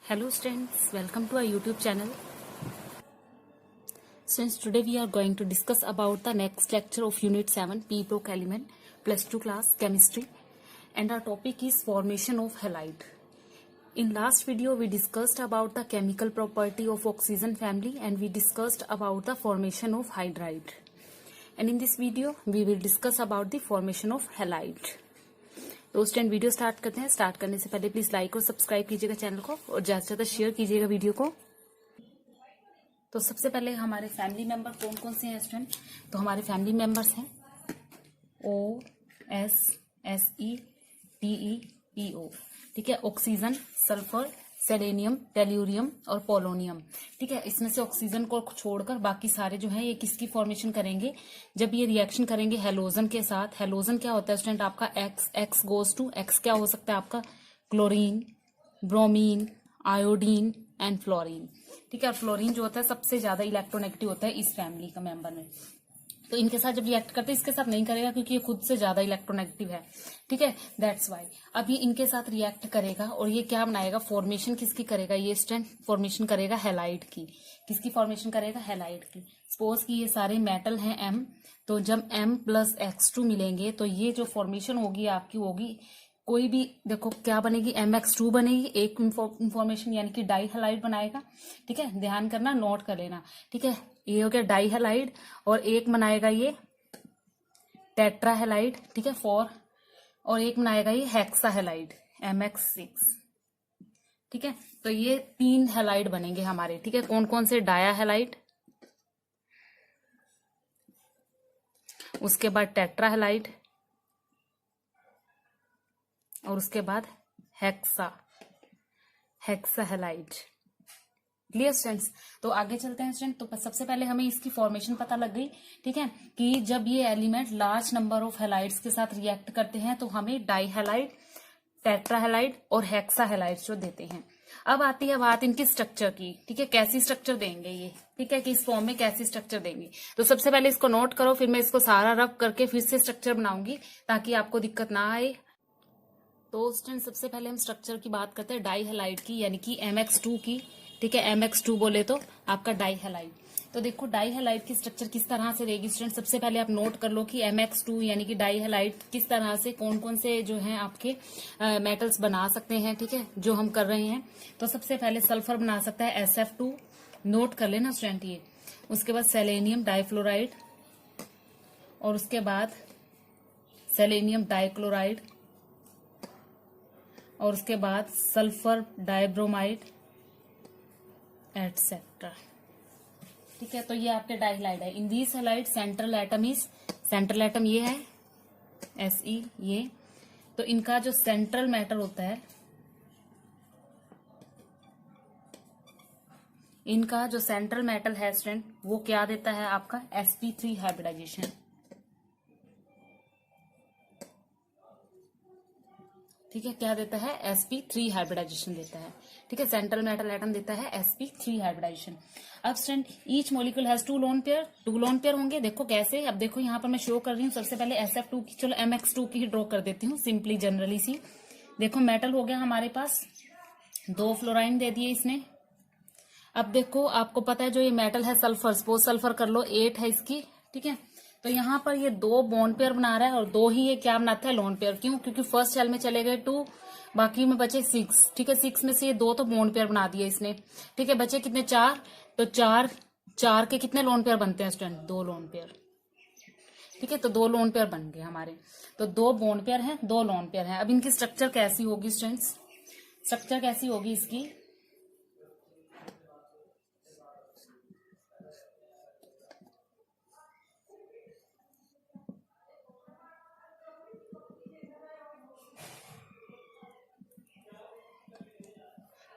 Hello students, welcome to our YouTube channel. Students, today we are going to discuss about the next lecture of Unit 7 P Block Element Plus 2 class Chemistry, and our topic is formation of halide. In last video we discussed about the chemical property of oxygen family and we discussed about the formation of hydride. And in this video we will discuss about the formation of halide. तो student video start करते हैं। Start करने से पहले please like और subscribe कीजिएगा channel को और ज्यादा से ज्यादा शेयर कीजिएगा वीडियो को। तो सबसे पहले हमारे फैमिली मेंबर कौन कौन से हैं स्टूडेंट? तो हमारे फैमिली मेंबर्स हैं OSSETEPO, ठीक है। ऑक्सीजन, सल्फर, सेलेनियम, टेल्यूरियम और पोलोनियम, ठीक है। इसमें से ऑक्सीजन को छोड़कर बाकी सारे जो है ये किसकी फॉर्मेशन करेंगे? जब ये रिएक्शन करेंगे हेलोजन के साथ। हेलोजन क्या होता है स्टूडेंट? आपका एक्स गोज टू एक्स क्या हो सकता है आपका? Chlorine, bromine, iodine and fluorine, ठीक है। और फ्लोरीन जो होता है सबसे ज्यादा इलेक्ट्रोनेगेटिव होता है इस फैमिली का मेंबर में। तो इनके साथ जब रिएक्ट करते हैं इसके साथ नहीं करेगा क्योंकि ये खुद से ज्यादा इलेक्ट्रोनेगेटिव है, ठीक है। दैट्स वाई अब ये इनके साथ रिएक्ट करेगा और ये क्या बनाएगा? फॉर्मेशन किसकी करेगा? ये स्टूडेंट फॉर्मेशन करेगा हैलाइड की। किसकी फॉर्मेशन करेगा? हैलाइड की। सपोज कि ये सारे मेटल हैं M, तो जब M प्लस X2 मिलेंगे तो ये जो फॉर्मेशन होगी आपकी होगी कोई भी, देखो क्या बनेगी? MX2 बनेगी। एक इंफॉर्मेशन यानी कि डाई हैलाइड बनाएगा, ठीक है। ध्यान करना, नोट कर लेना, ठीक है। ये हो गया डाई हैलाइड और एक बनाएगा ये टेट्रा हैलाइड, ठीक है, और एक बनाएगा ये हेक्सा हैलाइड MX6, ठीक है। तो ये 3 हैलाइड बनेंगे हमारे, ठीक है। कौन कौन से? डाया हैलाइड, उसके बाद टेट्रा हैलाइड और उसके बाद हेक्सा हैलाइड। Clear students? तो आगे चलते हैं स्टूडेंट। तो सबसे पहले हमें इसकी फॉर्मेशन पता लग गई, ठीक है, कि जब ये element large number of halides के साथ रिएक्ट करते हैं तो हमें डाई हैलाइड, टेट्रा हैलाइड और हेक्सा हैलाइड जो देते हैं। अब आती है बात इनकी स्ट्रक्चर की, ठीक है। कैसी स्ट्रक्चर देंगे ये, ठीक है, कि इस फॉर्म में कैसी स्ट्रक्चर देंगे। तो सबसे पहले इसको नोट करो, फिर मैं इसको सारा रब करके फिर से स्ट्रक्चर बनाऊंगी ताकि आपको दिक्कत ना आए। तो स्टूडेंट सबसे पहले हम स्ट्रक्चर की बात करते हैं डाई हैलाइड की, यानी कि MX2 की, ठीक है। MX2 बोले तो आपका डाई हैलाइड। तो देखो डाई हैलाइड की स्ट्रक्चर किस तरह से रहेगी स्टूडेंट? सबसे पहले आप नोट कर लो कि MX2 यानी कि डाई हैलाइड किस तरह से, कौन कौन से जो हैं आपके मेटल्स बना सकते हैं, ठीक है, जो हम कर रहे हैं। तो सबसे पहले सल्फर बना सकता है SF2, नोट कर लेना स्टूडेंट ये। उसके बाद सेलेनियम डाइफ्लोराइड और उसके बाद सेलेनियम डाइक्लोराइड और उसके बाद सल्फर डाइब्रोमाइड एटसेट्रा, ठीक है। तो ये आपके डाई हैलाइड है। इन दीस हैलाइड सेंट्रल एटम ये है Se ये। तो इनका जो सेंट्रल मैटर होता है, इनका जो सेंट्रल मेटल है स्टूडेंट वो क्या देता है आपका? sp3 हाइब्रिडाइजेशन, ठीक है। क्या देता है? sp3 हाइब्रिडाइजेशन देता है, ठीक है। सेंट्रल मेटल एटम देता है sp3 हाइब्रिडाइजेशन। अब student each molecule has 2 lone pair होंगे। देखो कैसे? अब देखो यहाँ पर मैं शो कर रही हूँ। सबसे पहले SF2 की, चलो MX2 की ही ड्रॉ कर देती हूँ सिंपली जनरली सी। देखो मेटल हो गया हमारे पास, 2 फ्लोराइन दे दिए इसने। अब देखो आपको पता है जो ये मेटल है सल्फर, सपोज सल्फर कर लो 8 है इसकी, ठीक है। तो यहाँ पर ये 2 बॉन्ड पेयर बना रहा है और 2 ही ये क्या बनाता है? Lone pair. क्यों? क्योंकि फर्स्ट शेल में चले गए 2, बाकी में बचे 6, ठीक है। 6 में से ये 2 तो बॉन्ड पेयर बना दिए इसने, ठीक है। बचे कितने? 4। तो 4 के कितने लोन पेयर बनते हैं स्टूडेंट? 2 लोन पेयर, ठीक है। तो 2 लोन पेयर बन गए हमारे। तो 2 बॉन्ड पेयर हैं, 2 लोन पेयर हैं। अब इनकी स्ट्रक्चर कैसी होगी स्टूडेंट्स? स्ट्रक्चर कैसी होगी इसकी?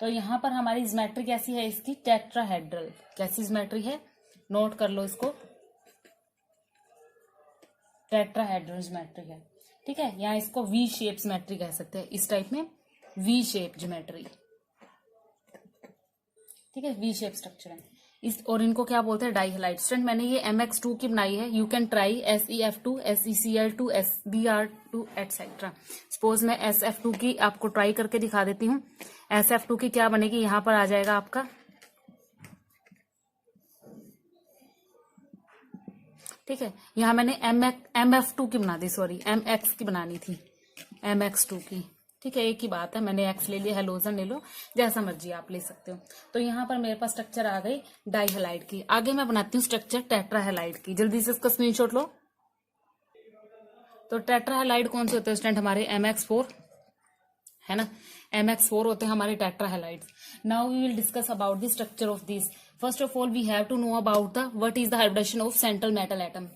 तो यहां पर हमारी ज्योमेट्री कैसी है इसकी? टेट्राहेड्रल। कैसी ज्योमेट्री है? नोट कर लो इसको, टेट्राहेड्रल ज्योमेट्री है, ठीक है। यहाँ इसको V शेप ज्योमेट्री कह सकते हैं, इस टाइप में V शेप ज्योमेट्री, ठीक है। V शेप स्ट्रक्चर है। इस और इनको क्या बोलते हैं, डाई हैलाइड। स्टूडेंट मैंने ये MX2 की बनाई है, you can try SEF2, SECl2, SBr2 etcetera. Suppose मैं SF2 की आपको ट्राई करके दिखा देती हूँ। SF2 की क्या बनेगी, यहां पर आ जाएगा आपका, ठीक है, यहां मैंने MF2 की बना दी, सॉरी MX की बनानी थी, MX2 की, ठीक है, एक ही बात है, मैंने एक्स ले लिया, हेलोजन ले लो, जैसा मर्जी आप ले सकते हो। तो यहाँ पर मेरे पास स्ट्रक्चर आ गई डाई हैलाइड की। आगे मैं बनाती हूँ स्ट्रक्चर टेट्रा हैलाइड की। जल्दी से इसका स्क्रीनशॉट लो। तो टेट्रा हैलाइड कौन से होते हैं स्टूडेंट, हमारे MX4 है ना, MX4 होते हैं हमारे tetra halides. Now we will discuss about the structure of this. First of all we have to know about the what is the hybridization of central metal atom,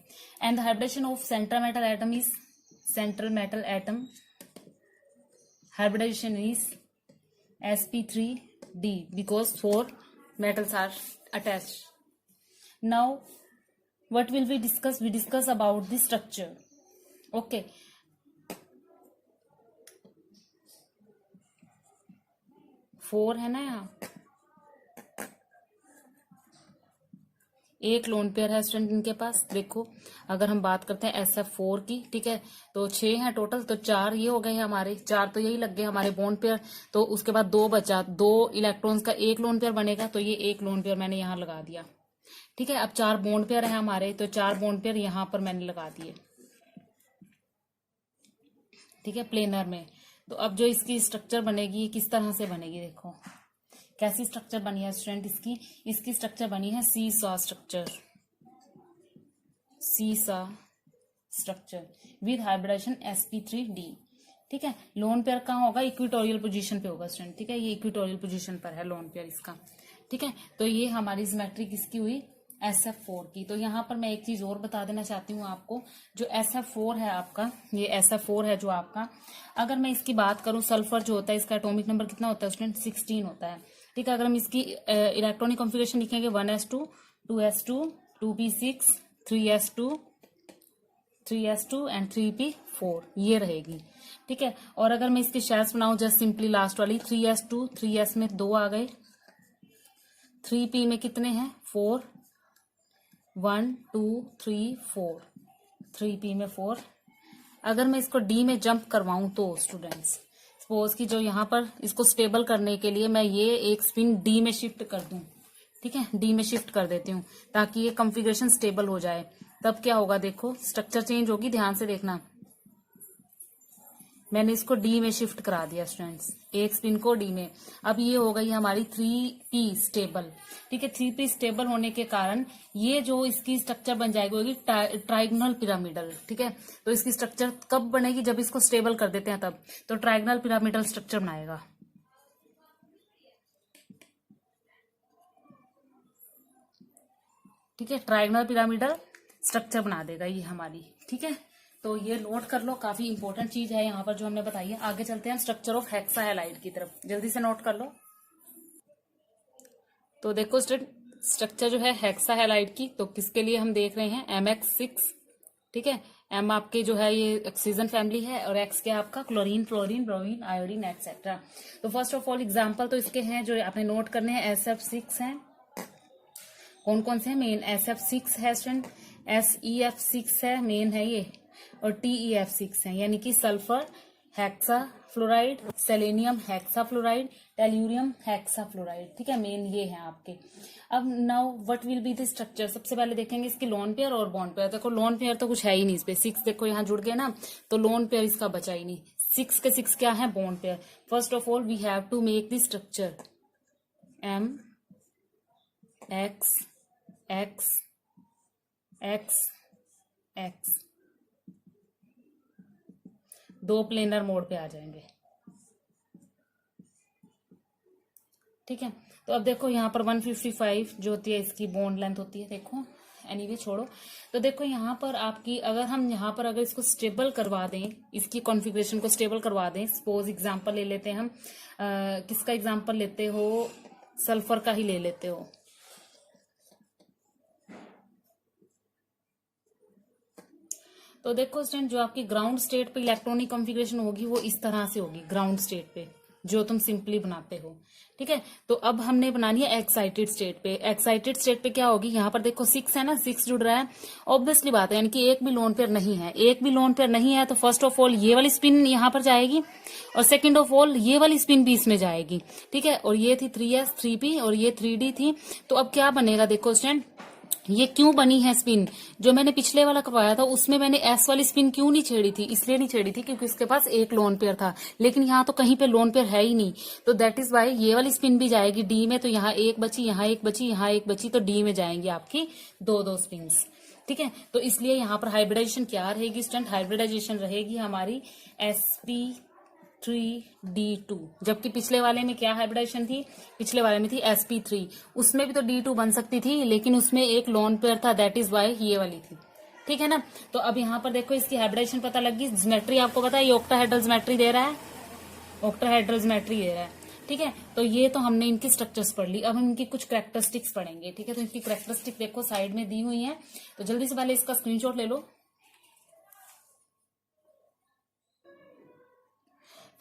and the hybridization of central metal atom is, central metal atom hybridization is sp3d because 4 metals are attached. Now what will we discuss, we discuss about the structure. Okay, 4 है ना, यहाँ एक lone pair है student इनके पास। देखो अगर हम बात करते हैं SF4 की, ठीक है, तो 6 हैं टोटल, तो 4 ये हो गए हमारे, 4 तो यही लग गए हमारे बॉन्ड पेयर। तो उसके बाद 2 बचा, 2 इलेक्ट्रॉन्स का एक लोन पेयर बनेगा, तो ये एक लोन पेयर मैंने यहाँ लगा दिया, ठीक है। अब 4 बॉन्ड पेयर है हमारे, तो 4 बॉन्ड पेयर यहाँ पर मैंने लगा दिए, ठीक है, प्लेनर में। तो अब जो इसकी स्ट्रक्चर बनेगी किस तरह से बनेगी, देखो कैसी स्ट्रक्चर बनी है स्टूडेंट इसकी स्ट्रक्चर बनी है सीसा स्ट्रक्चर, सीसा स्ट्रक्चर विद हाइब्रिडेशन sp3d, ठीक है। लोन पेयर कहाँ होगा, इक्विटोरियल पोजीशन पे होगा स्टूडेंट, ठीक है, ये इक्विटोरियल पोजीशन पर है लोन पेयर इसका, ठीक है। तो ये हमारी ज्योमेट्री किसकी हुई, SF4 की। तो यहाँ पर मैं एक चीज और बता देना चाहती हूँ आपको, जो SF4 है आपका, ये SF4 है जो आपका, अगर मैं इसकी बात करूं, सल्फर जो होता है इसका एटॉमिक नंबर कितना होता है स्टूडेंट, 16 होता है, ठीक है। अगर हम इसकी इलेक्ट्रॉनिक कॉन्फ़िगरेशन लिखेंगे 1s2 2s2 2p6 3s2 3s2 and 3p4, ये रहेगी, ठीक है। और अगर मैं इसकी शेल्स बनाऊं, जस्ट सिंपली लास्ट वाली 3s2, 3s में 2 आ गए, 3p में कितने हैं 4, 1 2 3 4, 3p में 4। अगर मैं इसको d में जंप करवाऊं तो स्टूडेंट्स, सपोज कि जो यहाँ पर इसको स्टेबल करने के लिए मैं ये एक स्पिन d में शिफ्ट कर दूं, ठीक है, d में शिफ्ट कर देती हूँ ताकि ये कॉन्फ़िगरेशन स्टेबल हो जाए। तब क्या होगा, देखो स्ट्रक्चर चेंज होगी, ध्यान से देखना, मैंने इसको डी में शिफ्ट करा दिया स्टूडेंट्स, एक स्पिन को डी में। अब ये हो गई हमारी 3p स्टेबल, ठीक है। 3p स्टेबल होने के कारण ये जो इसकी स्ट्रक्चर बन जाएगी होगी ट्राइगोनल पिरामिडल, ठीक है। तो इसकी स्ट्रक्चर कब बनेगी, जब इसको स्टेबल कर देते हैं तब, तो ट्राइगोनल पिरामिडल स्ट्रक्चर बनाएगा, ठीक है, ट्राइगोनल पिरामिडल स्ट्रक्चर बना देगा ये हमारी, ठीक है। तो ये नोट कर लो, काफी इंपॉर्टेंट चीज है यहाँ पर जो हमने बताई है। आगे चलते हैं स्ट्रक्चर ऑफ हेक्सा हैलाइड की तरफ, जल्दी से नोट कर लो। तो देखो स्ट्रक्चर जो है हेक्सा हैलाइड की, तो किसके लिए हम देख रहे हैं, MX6, ठीक है। M आपके जो है ये ऑक्सीजन फैमिली है, और X क्या आपका chlorine, fluorine, bromine, iodine etcetera. तो फर्स्ट ऑफ ऑल एग्जाम्पल तो इसके हैं जो आपने नोट करने हैं, SF6 हैं, कौन कौन से हैं, मेन SF6 है स्टूडेंट, SEF6 है, मेन है ये, और TEF6 है, यानी कि sulphur hexa fluoride, selenium hexa fluoride, tellurium hexa fluoride, ठीक है, मेन ये है आपके। अब now what will be the structure, सबसे पहले देखेंगे इसकी लोन पेयर और बॉन्ड पेयर। देखो लोन पेयर तो कुछ है ही नहीं इस पे, 6 देखो यहाँ जुड़ गए ना, तो लोन पेयर इसका बचा ही नहीं। 6 के 6 क्या है, bond pair. First of all we have to make the structure M X X X X, 2 planar mode पे आ जाएंगे, ठीक है। तो अब देखो यहाँ पर 155 जो होती है इसकी बॉन्ड लेंथ होती है, देखो एनीवे छोड़ो। तो देखो यहाँ पर आपकी, अगर हम यहाँ पर अगर इसको स्टेबल करवा दें, इसकी कॉन्फ़िगरेशन को स्टेबल करवा दें, सपोज एग्जांपल ले लेते हैं हम, किसका एग्जांपल लेते हो, सल्फर का ही ले लेते हो। तो देखो स्टूडेंट जो आपकी ग्राउंड स्टेट पे इलेक्ट्रॉनिक कॉन्फ़िगरेशन होगी वो इस तरह से होगी, ग्राउंड स्टेट पे जो तुम सिंपली बनाते हो। ठीक है, तो अब हमने बनानी है एक्साइटेड स्टेट पे। एक्साइटेड स्टेट पे क्या होगी, यहाँ पर देखो 6 है ना, 6 जुड़ रहा है, ऑब्वियसली बात है, यानी कि एक भी लोन पेयर नहीं है। एक भी लोन पेयर नहीं है तो फर्स्ट ऑफ ऑल ये वाली स्पिन यहाँ पर जाएगी और सेकंड ऑफ ऑल ये वाली स्पिन भी इसमें जाएगी। ठीक है, और ये थी 3s 3p और ये 3d थी। तो अब क्या बनेगा देखो स्टूडेंट, ये क्यों बनी है स्पिन, जो मैंने पिछले वाला करवाया था उसमें मैंने एस वाली स्पिन क्यों नहीं छेड़ी थी, इसलिए नहीं छेड़ी थी क्योंकि उसके पास एक लोन पेयर था, लेकिन यहाँ तो कहीं पे लोन पेयर है ही नहीं, तो दैट इज वाई ये वाली स्पिन भी जाएगी डी में। तो यहाँ एक बची, यहाँ एक बची, यहाँ एक बची, तो डी में जाएंगी आपकी दो दो स्पिन। ठीक है, तो इसलिए यहाँ पर हाइब्रिडाइजेशन क्या रहेगी स्टूडेंट, हाइब्रिडाइजेशन रहेगी हमारी sp3d2, जबकि पिछले वाले में क्या हाइब्रिडाइजेशन थी, पिछले वाले में थी sp3, उसमें भी तो d2 बन सकती थी लेकिन उसमें एक लोन पेयर था, दैट इज वाई ये वाली थी। ठीक है ना, तो अब यहाँ पर देखो इसकी हाइब्रिडाइजेशन पता लगी। ज्योमेट्री आपको पता है, ये ऑक्टाहेड्रल ज्योमेट्री दे रहा है, ऑक्टाहेड्रल ज्योमेट्री दे रहा है। ठीक है, तो ये तो हमने इनकी स्ट्रक्चर्स पढ़ ली, अब हम इनकी कुछ कैरेक्टरिस्टिक्स पढ़ेंगे। ठीक है, तो इनकी कैरेक्टरिस्टिक देखो साइड में दी हुई है, तो जल्दी से पहले इसका स्क्रीनशॉट ले लो।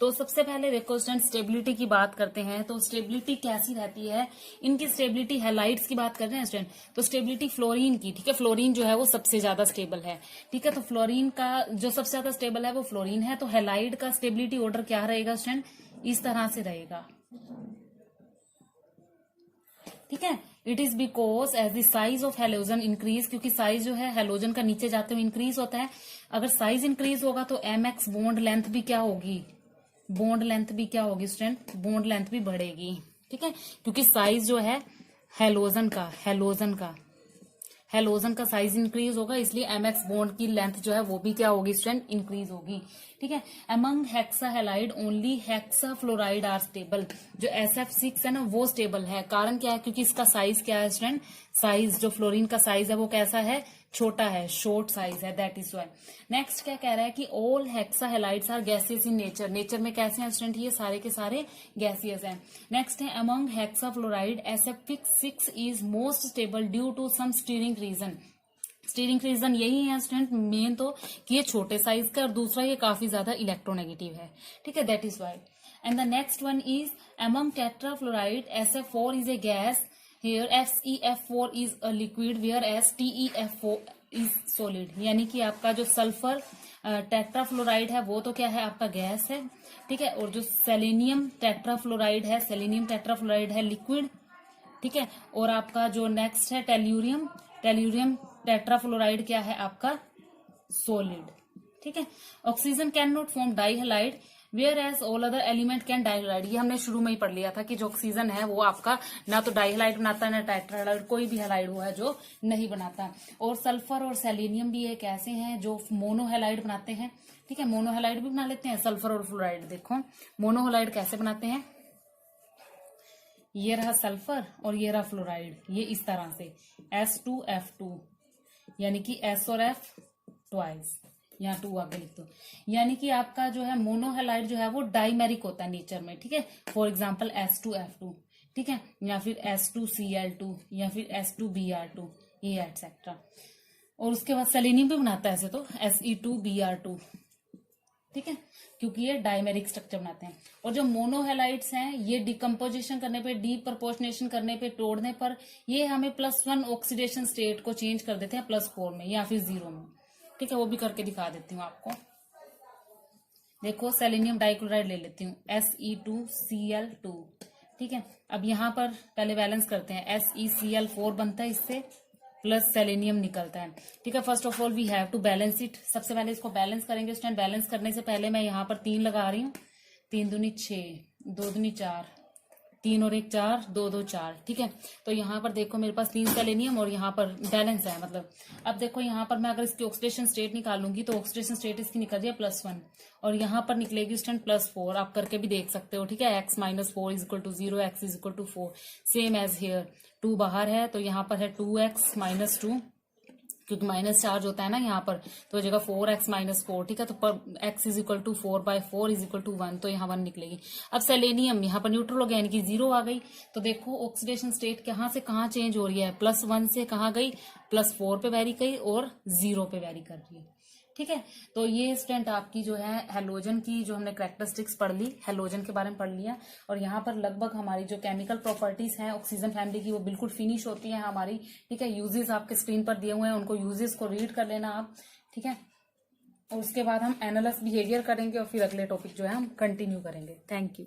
तो सबसे पहले देखो स्टूडेंट स्टेबिलिटी की बात करते हैं, तो स्टेबिलिटी कैसी रहती है, इनकी स्टेबिलिटी हैलाइड्स की बात कर रहे हैं स्टूडेंट, तो स्टेबिलिटी फ्लोरीन की। ठीक है, फ्लोरीन जो है वो सबसे ज्यादा स्टेबल है। ठीक है, तो फ्लोरीन का जो सबसे ज्यादा स्टेबल है वो फ्लोरीन है। तो हैलाइड का स्टेबिलिटी ऑर्डर क्या रहेगा स्टूडेंट, इस तरह से रहेगा। ठीक है, it is because as the size of halogen increase, क्योंकि साइज जो है हेलोजन का नीचे जाते हुए इंक्रीज होता है। अगर साइज इंक्रीज होगा तो mx बॉन्ड लेंथ भी क्या होगी, बॉन्ड लेंथ भी क्या होगी स्टूडेंट, बॉन्ड लेंथ भी बढ़ेगी। ठीक है, क्योंकि साइज जो है हेलोजन का साइज इंक्रीज होगा, इसलिए mx बॉन्ड की लेंथ जो है वो भी क्या होगी स्टूडेंट, इंक्रीज होगी। ठीक है, among hexa halide only hexa fluoride are stable, जो SF6 है ना वो स्टेबल है। कारण क्या है, क्योंकि इसका साइज क्या है स्टूडेंट, साइज जो फ्लोरीन का साइज है वो कैसा है, छोटा है, शॉर्ट साइज है, दैट इज वाई। नेक्स्ट क्या कह रहा है कि all hexa halides are gaseous in nature, nature में कैसे हैं स्टूडेंट, ये सारे के सारे गैसियस हैं। नेक्स्ट है among hexa fluoride SF6 is most stable due to some steering reason. Steering reason यही है स्टूडेंट मेन, तो कि ये छोटे साइज का और दूसरा ये काफी ज्यादा इलेक्ट्रोनेगेटिव है। ठीक है, that is why. And the next one is among tetrafluoride SF4 is a gas, here FeF4 is a liquid whereas TeF4 is solid, यानी कि आपका जो सल्फर टेट्राफ्लोराइड है वो तो क्या है आपका गैस है। ठीक है, और जो सेलेनियम टेट्राफ्लोराइड है, सेलेनियम टेट्राफ्लोराइड है लिक्विड। ठीक है, और आपका जो नेक्स्ट है टेल्यूरियम टेट्राफ्लोराइड क्या है आपका सॉलिड। ठीक है, oxygen can not form dihalide whereas all other element can dihalide, ये हमने शुरू में ही पढ़ लिया था कि जो ऑक्सीजन है वो आपका ना तो डाइहैलाइड बनाता है ना टेट्राहैलाइड, कोई भी हैलाइड हुआ है जो नहीं बनाता। और सल्फर और सेलेनियम भी एक ऐसे हैं जो मोनोहैलाइड बनाते हैं। ठीक है, मोनोहैलाइड भी बना लेते हैं सल्फर और फ्लोराइड। देखो मोनोहैलाइड कैसे बनाते हैं, ये रहा सल्फर और ये रहा फ्लोराइड, ये इस तरह से S2F2, यानी कि S और F ट्वाइस, यहाँ 2 आगे लिख दो। यानी कि आपका जो है मोनोहैलाइड जो है वो डाइमेरिक होता है नेचर में। ठीक है, फॉर एग्जांपल S2F2, ठीक है, या फिर S2Cl2 या फिर S2Br2 ये एटसेट्रा। और उसके बाद सेलेनियम भी बनाता है ऐसे तो Se2Br2। ठीक है, क्योंकि ये डायमेरिक स्ट्रक्चर बनाते हैं। और जो मोनोहैलाइड्स हैं ये डिकम्पोजिशन करने पे, डीप्रपोर्शनेशन करने पे, तोड़ने पर ये हमें +1 ऑक्सीडेशन स्टेट को चेंज कर देते हैं +4 में या फिर 0 में। ठीक है, वो भी करके दिखा देती हूँ आपको। देखो सेलेनियम डाइक्लोराइड ले लेती हूँ Se2Cl2। ठीक है, अब यहाँ पर पहले बैलेंस करते हैं, SeCl4 बनता है इससे प्लस सेलेनियम निकलता है। ठीक है, first of all we have to balance it. सबसे पहले इसको बैलेंस करेंगे स्टूडेंट। बैलेंस करने से पहले मैं यहाँ पर 3 लगा रही हूँ, 3 दूनी 6, 2 दूनी 4, 3 और 1 4, 2 2 4। ठीक है, तो यहाँ पर देखो मेरे पास 3 सेलेनियम और यहाँ पर बैलेंस है मतलब। अब देखो यहाँ पर मैं अगर इसकी ऑक्सीडेशन स्टेट निकालूंगी तो ऑक्सीडेशन स्टेट इसकी निकल रही है +1 और यहाँ पर निकलेगी स्टूडेंट +4। आप करके भी देख सकते हो। ठीक है, x - 4 = 0, x = 4, same as hair. 2 बाहर है तो यहाँ पर है 2x - 2, क्योंकि माइनस चार्ज होता है ना यहाँ पर, तो जगह 4x - 4। ठीक है, तो x = 4/4 = 1, तो यहाँ 1 निकलेगी। अब सेलेनियम यहाँ पर न्यूट्रल हो गया यानी कि 0 आ गई। तो देखो ऑक्सीडेशन स्टेट कहाँ से कहाँ चेंज हो रही है, +1 से कहाँ गई, +4 पे वेरी गई और 0 पे वेरी कर रही है। ठीक है, तो ये स्टूडेंट आपकी जो है हेलोजन की जो हमने कैरेक्टरिस्टिक्स पढ़ ली, हेलोजन के बारे में पढ़ लिया। और यहाँ पर लगभग हमारी जो केमिकल प्रॉपर्टीज हैं ऑक्सीजन फैमिली की वो बिल्कुल फिनिश होती है हमारी। ठीक है, यूजेस आपके स्क्रीन पर दिए हुए हैं, उनको यूजेस को रीड कर लेना आप। ठीक है, और उसके बाद हम एनालिसिस बिहेवियर करेंगे और फिर अगले टॉपिक जो है हम कंटिन्यू करेंगे। Thank you.